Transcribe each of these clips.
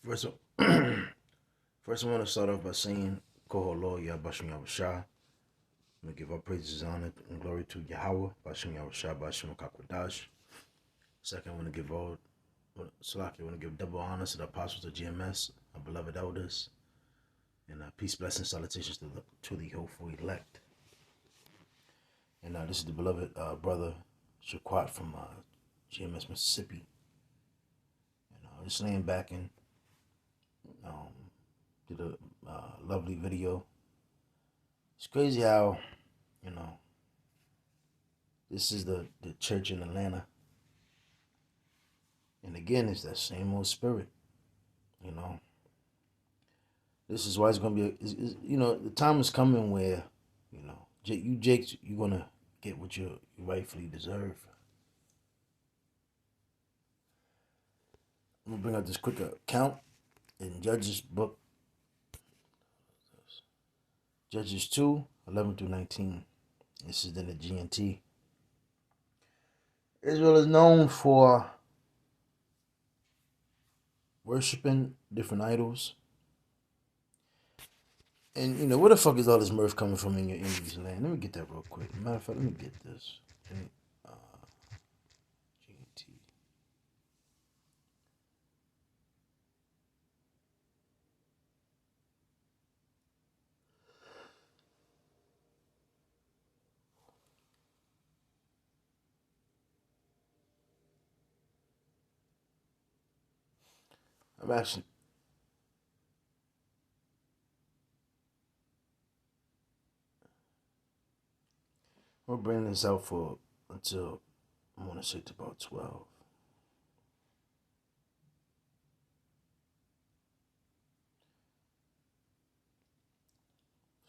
First, first, I want to start off by saying, Koholo Yabashim Yahushua. I'm going to give our praises, honor, and glory to Yahweh, Bashim Yahushua, Bashim Kakwadash. Second, I want to give Salaki, I want to give double honors to the apostles of GMS, our beloved elders, and peace, blessings, salutations to the hopeful elect. And this is the beloved brother Shaquat from GMS, Mississippi. And just laying back and did a lovely video. It's crazy how, this is the church in Atlanta. And again, it's that same old spirit, This is why it's going to be, the time is coming where, Jakes, you're going to get what you rightfully deserve. I'm going to bring out this quick account in Judges book. Judges 2:11-19. This is in the GNT. Israel is known for worshiping different idols. And, where the fuck is all this mirth coming from in your enemy's land? Let me get that real quick. Matter of fact, let me get this. GNT. I'm actually we're bringing this out for until I want to say it's about 12.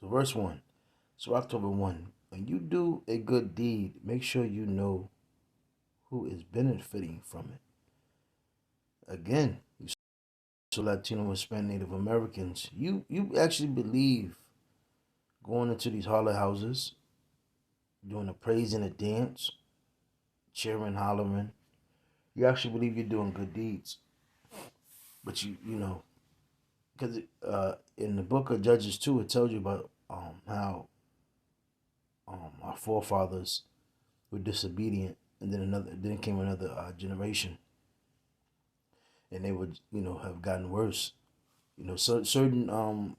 So verse 1. So October 1. When you do a good deed, make sure you know who is benefiting from it. Again, you so Latino, Hispanic, Native Americans, you actually believe going into these holler houses, doing a praise and a dance, cheering, hollering. You actually believe you're doing good deeds. But because in the book of Judges 2, it tells you about how our forefathers were disobedient, and then came another generation, and they would have gotten worse. So certain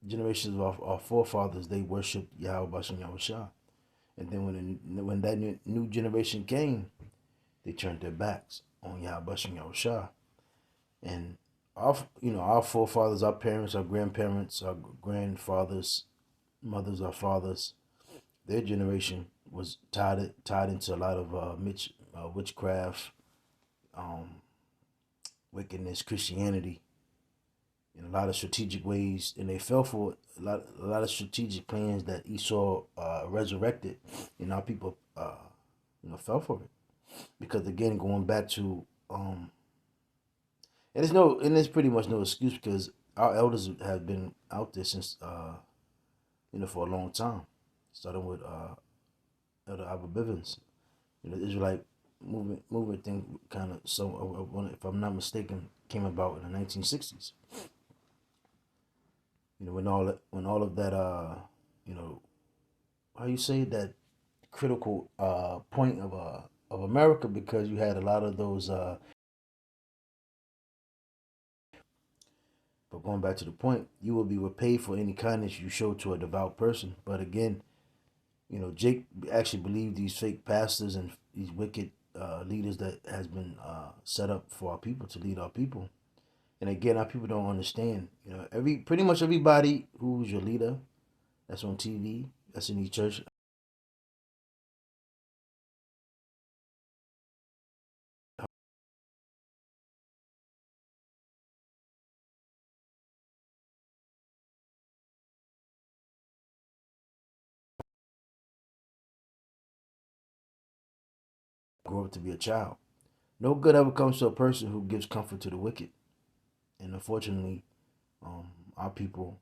generations of our forefathers, they worshipped Yahweh Bashem Yahushua, and then when that new generation came, they turned their backs on Yahweh Bashem Yahushua, and our forefathers, our parents, our grandparents, our grandfathers, mothers, our fathers, their generation was tied into a lot of witchcraft, wickedness, Christianity, in a lot of strategic ways, and they fell for a lot of strategic plans that Esau resurrected, and our people fell for it, because again, going back to and there's pretty much no excuse, because our elders have been out there since for a long time, starting with Elder Abba Bivens. The Israelite movement thing kind of, if I'm not mistaken, came about in the 1960s. When all of that how you say that critical point of America, because you had a lot of those but going back to the point, you will be repaid for any kindness you show to a devout person. But again, Jake actually believed these fake pastors and these wicked leaders that has been set up for our people, to lead our people. And again, our people don't understand. Pretty much everybody who's your leader, that's on TV, that's in the church. Grow up to be a child. No good ever comes to a person who gives comfort to the wicked. And unfortunately, our people,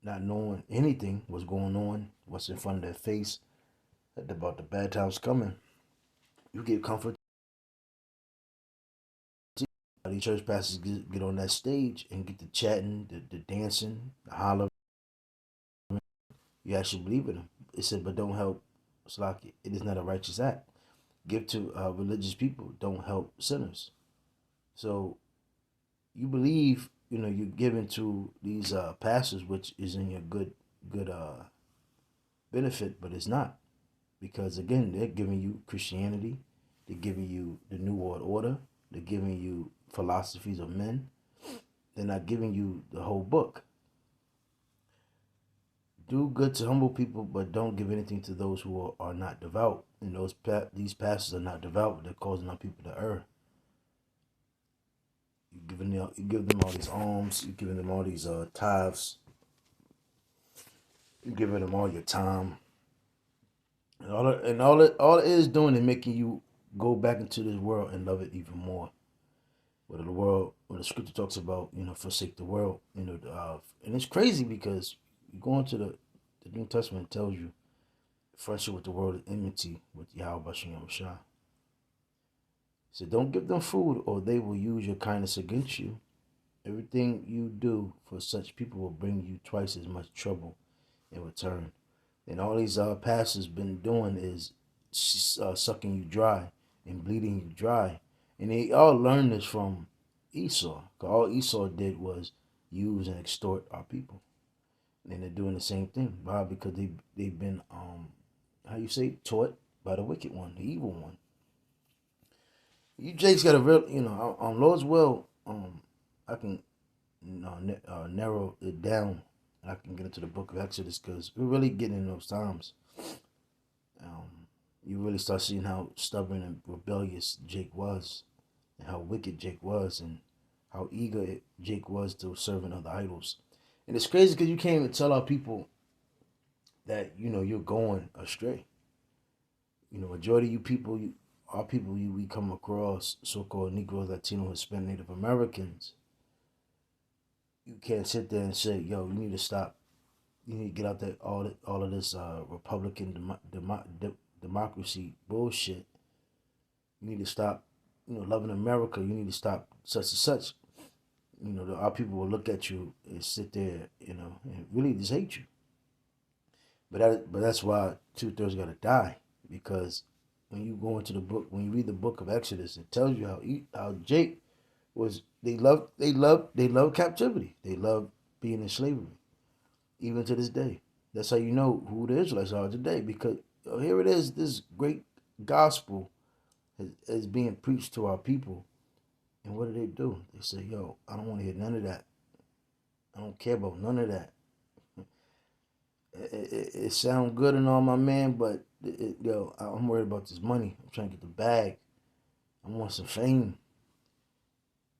not knowing anything what's going on, what's in front of their face, about the bad times coming, you give comfort. these church pastors get on that stage and get the chatting, the dancing, the hollering. You actually believe in them. It said, but don't help Slaki. It is not a righteous act. Give to religious people. Don't help sinners. So you believe, you're giving to these pastors, which is in your good benefit, but it's not. Because again, they're giving you Christianity, they're giving you the New World Order, they're giving you philosophies of men. They're not giving you the whole book. Do good to humble people, but don't give anything to those who are not devout. And these pastors are not devout. They're causing our people to err. You give them all these alms. You're giving them all these tithes. You're giving them all your time. And all it is doing is making you go back into this world and love it even more. Where the scripture talks about, forsake the world, and it's crazy because you go into the New Testament, tells you friendship with the world is enmity with Yahweh Bashem Shah. So don't give them food or they will use your kindness against you. Everything you do for such people will bring you twice as much trouble in return. And all these pastors been doing is sucking you dry and bleeding you dry. And they all learned this from Esau. Because all Esau did was use and extort our people. And they're doing the same thing. Why? Because they've been taught by the wicked one, the evil one. You Jake's got a real, on Lord's will, I can narrow it down. I can get into the book of Exodus because we're really getting in those times. You really start seeing how stubborn and rebellious Jake was, and how wicked Jake was, and how eager Jake was to serving other idols. And it's crazy because you can't even tell our people that, you're going astray. Majority of you people, we come across, so-called Negroes, Latino, Hispanic, Native Americans. You can't sit there and say, yo, you need to stop. You need to get out there all of this Republican democracy bullshit. You need to stop, loving America. You need to stop such and such. Our people will look at you and sit there, and really just hate you. But that's why 2/3 got to die, because when you go into the book, when you read the book of Exodus, it tells you how Jake was. They love captivity. They love being in slavery, even to this day. That's how you know who the Israelites are today, because here it is, this great gospel is being preached to our people, and what do? They say, yo, I don't want to hear none of that. I don't care about none of that. It sounds good and all, my man, but I'm worried about this money. I'm trying to get the bag. I want some fame.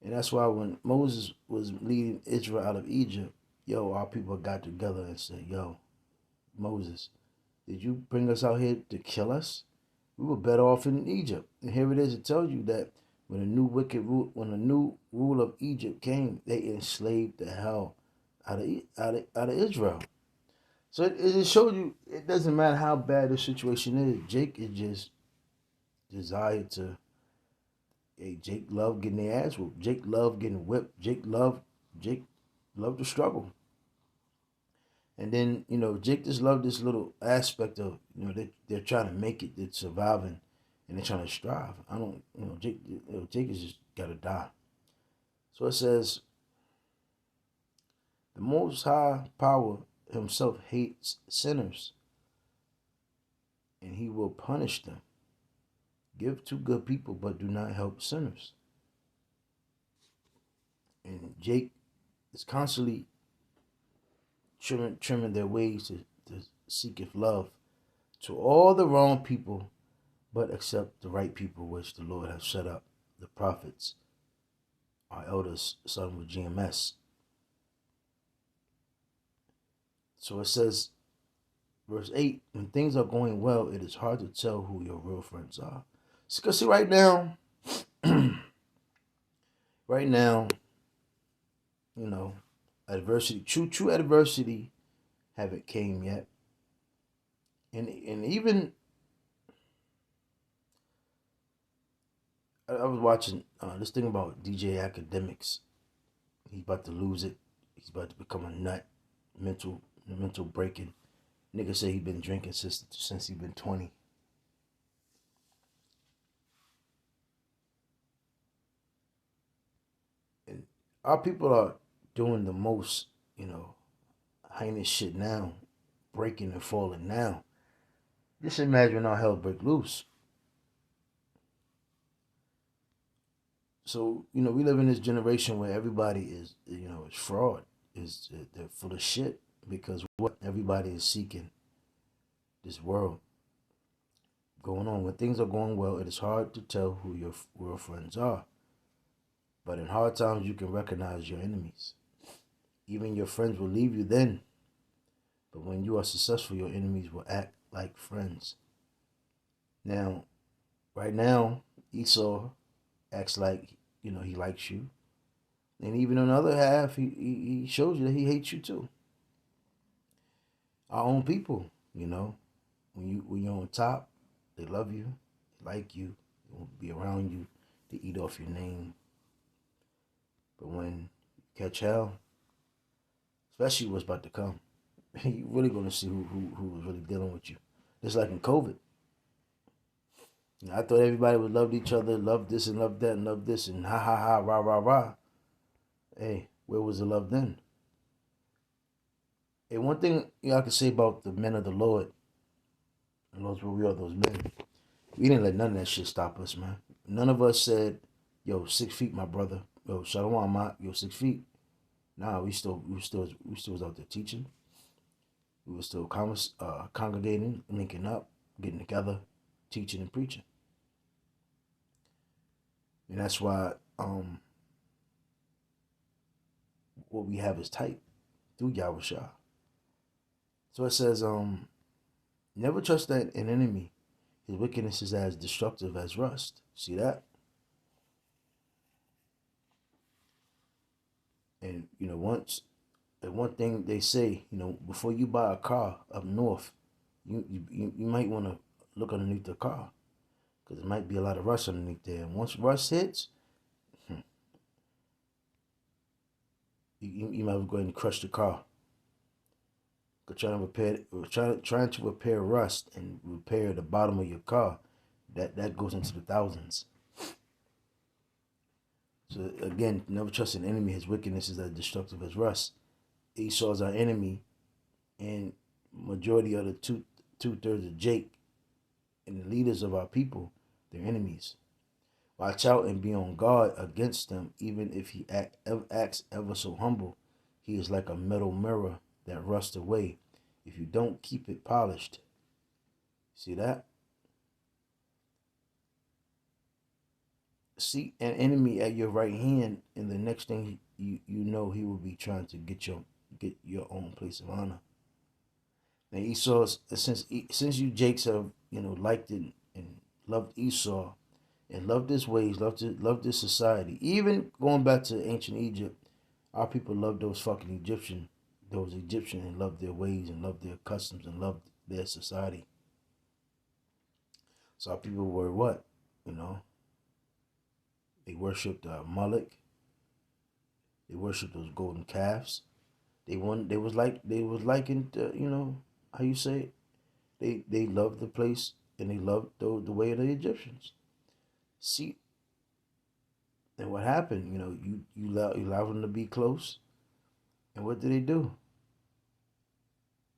And that's why when Moses was leading Israel out of Egypt, our people got together and said, yo, Moses, did you bring us out here to kill us? We were better off in Egypt. And here it is. It tells you that when the new rule of Egypt came, they enslaved the hell out of Israel. So it just showed you it doesn't matter how bad the situation is. Jake is just desired to. Hey, Jake loved getting their ass whooped. Jake loved getting whipped. Jake loved the struggle. And then, Jake just loved this little aspect of, they're trying to make it, they're surviving, and they're trying to strive. I don't, Jake is just got to die. So it says, the Most High Power himself hates sinners, and he will punish them. Give to good people, but do not help sinners. And Jake is constantly trimming their ways to seeketh love to all the wrong people, but accept the right people which the Lord has set up, the prophets, our elders, starting with GMS. So it says, verse 8, when things are going well, it is hard to tell who your real friends are. Because see, right now, adversity, true adversity haven't came yet. And even I was watching this thing about DJ Academics. He's about to lose it. He's about to become a nut, mental breaking. Nigga say he been drinking since he been 20. And our people are doing the most, heinous shit now, breaking and falling now. Just imagine our hell break loose. So, we live in this generation where everybody is fraud. They're full of shit because what everybody is seeking this world going on. When things are going well, it is hard to tell who your real friends are. But in hard times, you can recognize your enemies. Even your friends will leave you then. But when you are successful, your enemies will act like friends. Now, right now, Esau acts like, he likes you. And even on the other half, he shows you that he hates you too. Our own people, when you're on top, they love you, they like you, they will be around you, they eat off your name. But when you catch hell, especially what's about to come, you're really gonna see who was really dealing with you. Just like in COVID. I thought everybody would love each other, love this and love that and love this and ha ha ha, rah rah rah. Hey, where was the love then? Hey, one thing I can say about the men of the Lord, and those where we are, those men, we didn't let none of that shit stop us, man. None of us said, "Yo, 6 feet, my brother." Yo, Shalom, ma. Yo, 6 feet. Nah, we was out there teaching. We were still congregating, linking up, getting together, teaching and preaching. And that's why what we have is tight through Yahushua. So it says, never trust an enemy. His wickedness is as destructive as rust. See that? And one thing they say, before you buy a car up north, you might want to look underneath the car because there might be a lot of rust underneath there. And once rust hits, you might go ahead and crush the car. Trying to repair rust and repair the bottom of your car, that goes into the thousands. So again, never trust an enemy. His wickedness is as destructive as rust. Esau's our enemy, and majority of the two-thirds of Jake and the leaders of our people, they're enemies. Watch out and be on guard against them, even if he acts ever so humble. He is like a metal mirror that rusts away if you don't keep it polished. See that? See an enemy at your right hand, and the next thing you know, he will be trying to get your own place of honor. Now Esau, since you Jakes have liked it and loved Esau and loved his ways, loved his society, even going back to ancient Egypt, our people loved those Egyptians, and loved their ways and loved their customs and loved their society. So our people were what? They worshipped Moloch. They worshipped those golden calves. They was likened how you say it? They loved the place and they loved the way of the Egyptians. See, and what happened? You allowed them to be close, and what did they do?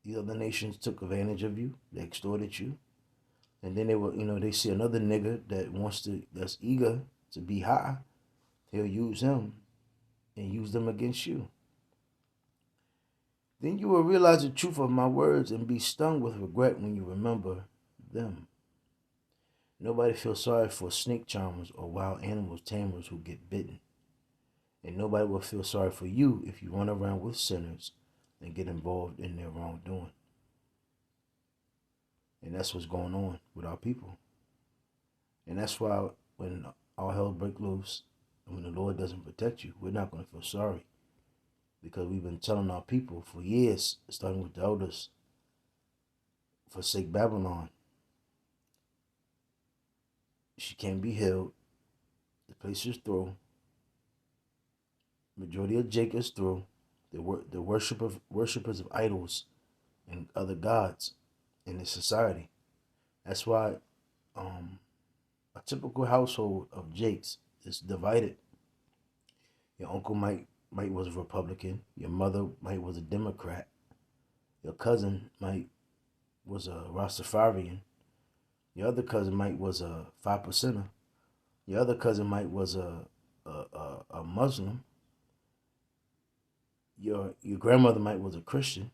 The other nations took advantage of you. They extorted you, and then they see another nigga that's eager to be high. They'll use him and use them against you. Then you will realize the truth of my words and be stung with regret when you remember them. Nobody feels sorry for snake charmers or wild animals tamers who get bitten. And nobody will feel sorry for you if you run around with sinners and get involved in their wrongdoing. And that's what's going on with our people. And that's why when all hell breaks loose and when the Lord doesn't protect you, we're not going to feel sorry. Because we've been telling our people for years, starting with the elders, forsake Babylon. She can't be healed. place his throne. Majority of Jacob's throne. The worshippers of idols and other gods in the society. That's why a typical household of Jakes is divided. Your uncle might was a Republican. Your mother might was a Democrat. Your cousin might was a Rastafarian. Your other cousin might was a 5%er. Your other cousin might was a Muslim. Your grandmother might was a Christian.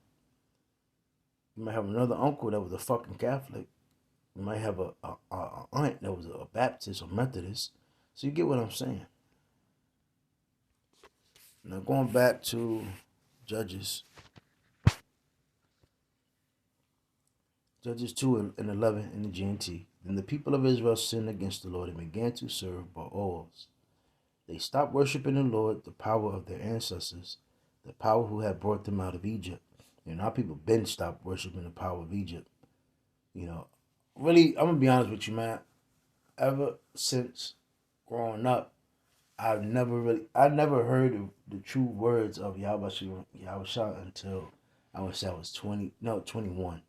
You might have another uncle that was a fucking Catholic. You might have a aunt that was a Baptist or Methodist. So you get what I'm saying. Now going back to Judges. Judges 2 and 11 in the GNT. Then the people of Israel sinned against the Lord and began to serve Baals. They stopped worshiping the Lord, the power of their ancestors, the power who had brought them out of Egypt. And our people been stopped worshiping the power of Egypt. You know, really, I'm going to be honest with you, man. Ever since growing up, I never heard the true words of Yahweh until I was 21.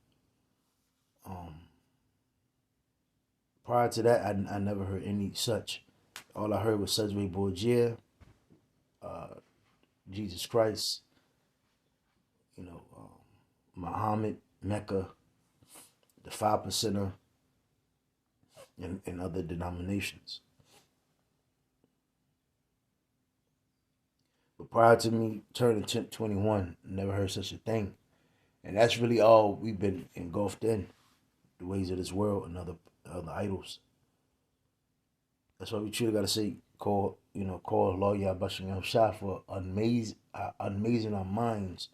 Prior to that, I never heard any such. All I heard was Cedric Borgia, Jesus Christ, Muhammad, Mecca, the 5%er, and other denominations. But prior to me turning 21, never heard such a thing. And that's really all we've been engulfed in, the ways of this world and other idols. That's why we truly got to say, call Allah Yahweh Shah for unmazing our minds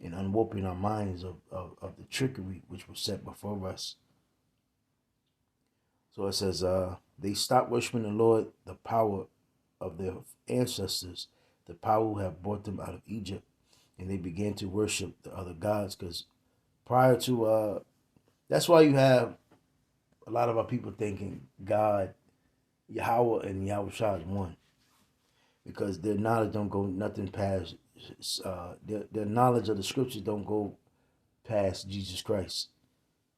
and unwarping our minds of the trickery which was set before us. So it says, they stopped worshiping the Lord, the power of their ancestors, the power who have brought them out of Egypt, and they began to worship the other gods. Because prior to, that's why you have a lot of our people thinking God, Yahweh, and Yahweh Shah is one. Because their knowledge don't go nothing past, their knowledge of the scriptures don't go past Jesus Christ,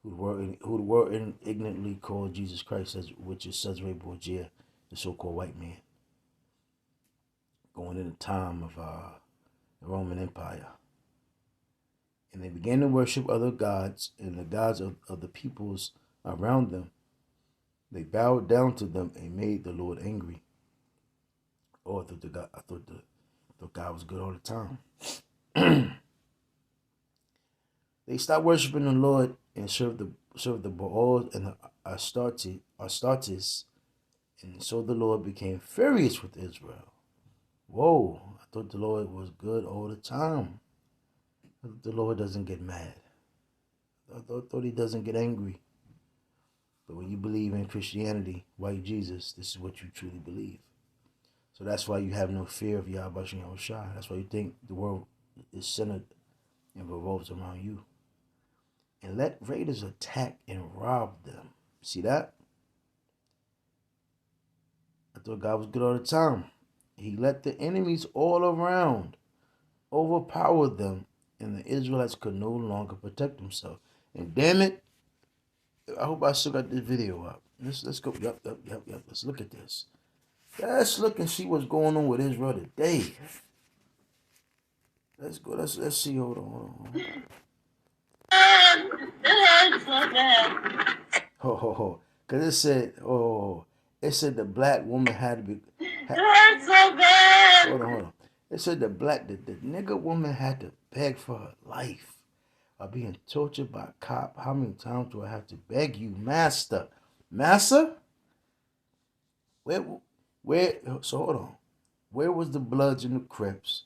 who were ignorantly called Jesus Christ, which is Cesare Borgia, the so-called white man, going in the time of the Roman Empire. And they began to worship other gods and the gods of the peoples around them. They bowed down to them and made the Lord angry. Oh, I thought God was good all the time. They stopped worshiping the Lord and served the Baal and the Astartes, and so the Lord became furious with Israel. Whoa, I thought the Lord was good all the time. I thought the Lord doesn't get mad. I thought he doesn't get angry. But when you believe in Christianity, white Jesus, this is what you truly believe. So that's why you have no fear of Yahweh Shah. That's why you think the world is centered and revolves around you. And let raiders attack and rob them. See that? I thought God was good all the time. He let the enemies all around overpower them, and the Israelites could no longer protect themselves. And damn it, I hope I still got this video up. Let's go. Yep. Let's look at this. Let's look and see what's going on with Israel today. Let's go. Let's see. Hold on. Ho. Cause it said, it said the black woman had to be. Hold on. It said the nigger woman had to beg for her life. Are being tortured by a cop. How many times do I have to beg you, master? Master? So hold on. Where was the Bloods and the Crips?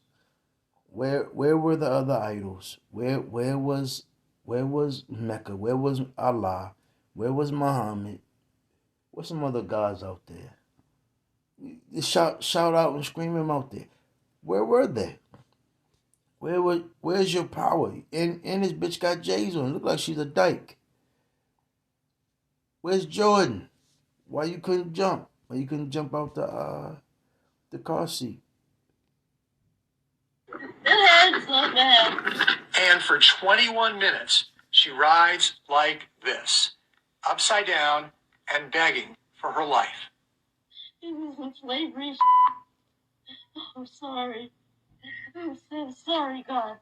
Where were the other idols? Where was Mecca? Where was Allah? Where was Muhammad? What's some other gods out there? Just shout out and scream them out there. Where were they? Where's your power? And this bitch got J's on. Look like she's a dyke. Where's Jordan? Why you couldn't jump? Why you couldn't jump out the car seat. It hurts so bad. And for 21 minutes, she rides like this, upside down and begging for her life. This is some slavery. I'm sorry. I'm so sorry, God.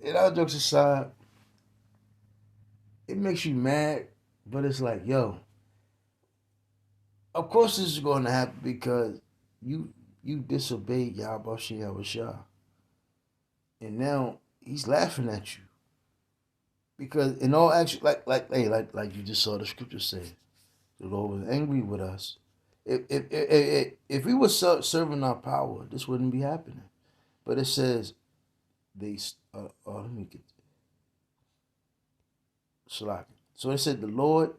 And all jokes aside, it makes you mad, but it's like, yo, of course this is going to happen because you you disobeyed Yahweh Shah, and now he's laughing at you because in all actual like you just saw the scripture say, the Lord was angry with us. If we were serving our power, this wouldn't be happening. But it says they let me get Shalak. So it said the Lord,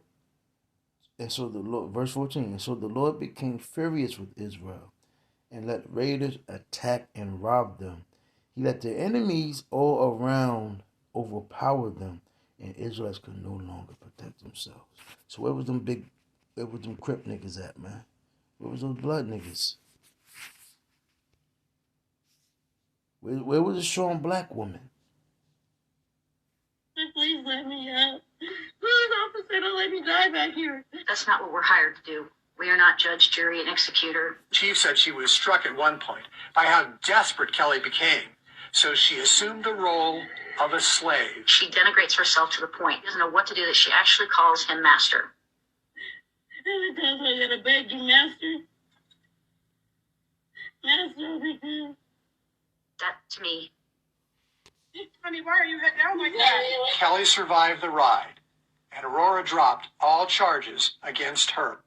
and so the Lord, verse 14, and so the Lord became furious with Israel and let raiders attack and rob them. He let their enemies all around overpower them, and Israelites could no longer protect themselves. So where was them Crip niggas at, man? Where was those blood niggas? Where was the strong black woman? Please let me out. Please, officer, don't let me die back here. That's not what we're hired to do. We are not judge, jury, and executor. Chief said she was struck at one point by how desperate Kelly became. So she assumed the role of a slave. She denigrates herself to the point. She doesn't know what to do that she actually calls him master. Every time I gotta beg you, master. Master, that to me. Honey, why are you head down like that? Kelly survived the ride, and Aurora dropped all charges against her.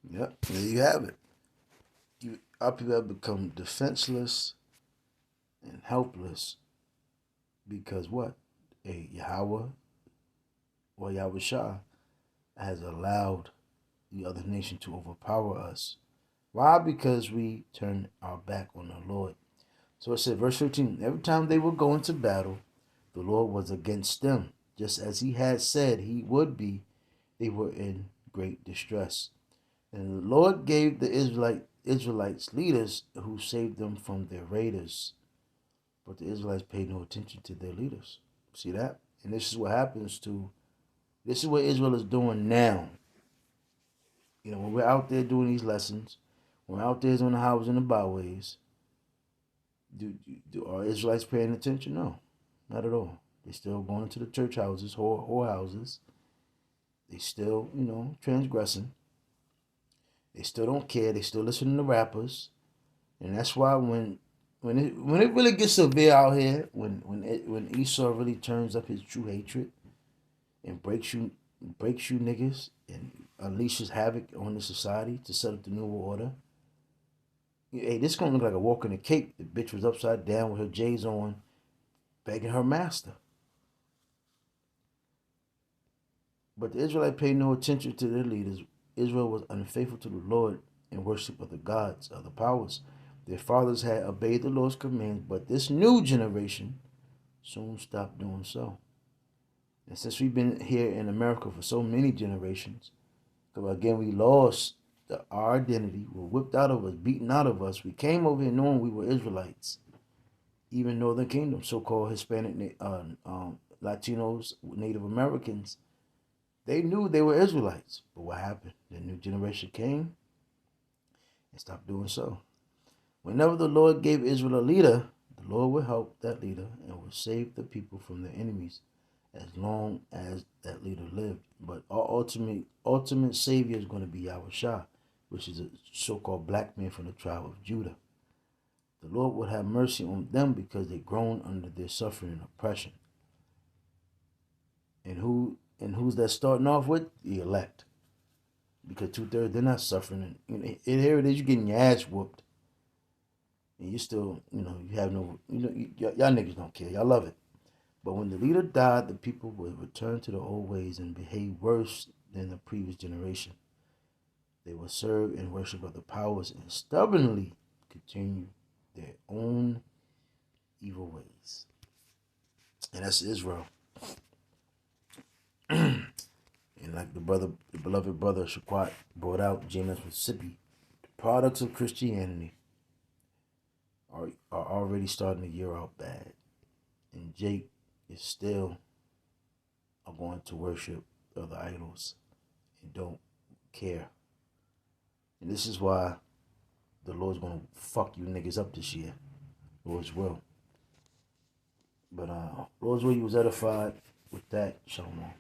Yep, there you have it. Our people have become defenseless and helpless because what? Yahweh or Yahweh Shah has allowed the other nation to overpower us. Why? Because we turned our back on the Lord. So it said, verse 15, every time they were going to battle, the Lord was against them. Just as he had said he would be, they were in great distress. And the Lord gave the Israelites leaders who saved them from their raiders. But the Israelites paid no attention to their leaders. See that? And this is what this is what Israel is doing now. You know, when we're out there doing these lessons, when we're out there on the highways and the byways, are Israelites paying attention? No, not at all. They're still going into the church houses, whore houses. They still, transgressing. They still don't care. They still listening to rappers, and that's why when it really gets severe out here, when Esau really turns up his true hatred and breaks you niggas and unleashes havoc on the society to set up the new order. Hey, this gonna look like a walk in the cake. The bitch was upside down with her J's on, begging her master. But the Israelites paid no attention to their leaders. Israel was unfaithful to the Lord in worship of the gods, of the powers. Their fathers had obeyed the Lord's commands, but this new generation soon stopped doing so. And since we've been here in America for so many generations, because again, we lost our identity, were whipped out of us, beaten out of us. We came over here knowing we were Israelites. Even Northern Kingdom, so-called Hispanic, Latinos, Native Americans, they knew they were Israelites. But what happened? The new generation came and stopped doing so. Whenever the Lord gave Israel a leader, the Lord would help that leader and would save the people from their enemies as long as that leader lived. But our ultimate savior is going to be Yahweh Shah, which is a so-called black man from the tribe of Judah. The Lord would have mercy on them because they groan under their suffering and oppression. And who's that starting off with? The elect. Because 2/3 they're not suffering. And here it is, you're getting your ass whooped. And you still, you have no, y'all niggas don't care. Y'all love it. But when the leader died, the people would return to the old ways and behave worse than the previous generation. They would serve and worship other powers and stubbornly continue their own evil ways. And that's Israel. like the beloved brother Shaquat brought out, James Mississippi, the products of Christianity are already starting to year out bad. And Jake is still going to worship other idols and don't care. And this is why the Lord's going to fuck you niggas up this year. Lord's will. But Lord's will, you was edified with that. Shalom.